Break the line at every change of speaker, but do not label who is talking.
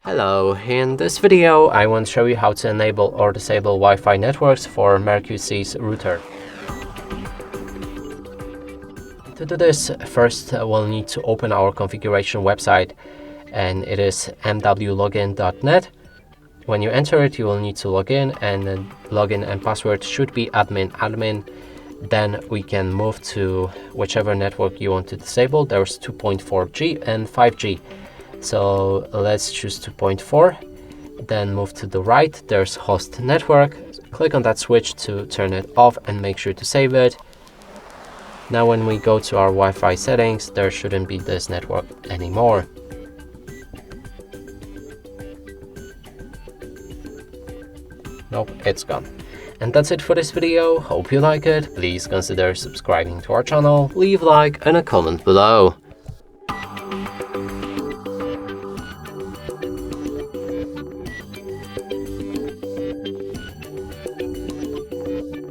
Hello, in this video I want to show you how to enable or disable Wi-Fi networks for Mercusys router. To do this, first we'll need to open our configuration website, and it is mwlogin.net. When you enter it, you will need to log in, and the login and password should be admin. Then we can move to whichever network you want to disable. There's 2.4G and 5G. So let's choose 2.4, then move to the right, there's host network. Click on that switch to turn it off and make sure to save it. Now when we go to our Wi-Fi settings, there shouldn't be this network anymore. Nope, it's gone. And that's it for this video. Hope you like it. Please consider subscribing to our channel, leave a like and a comment below.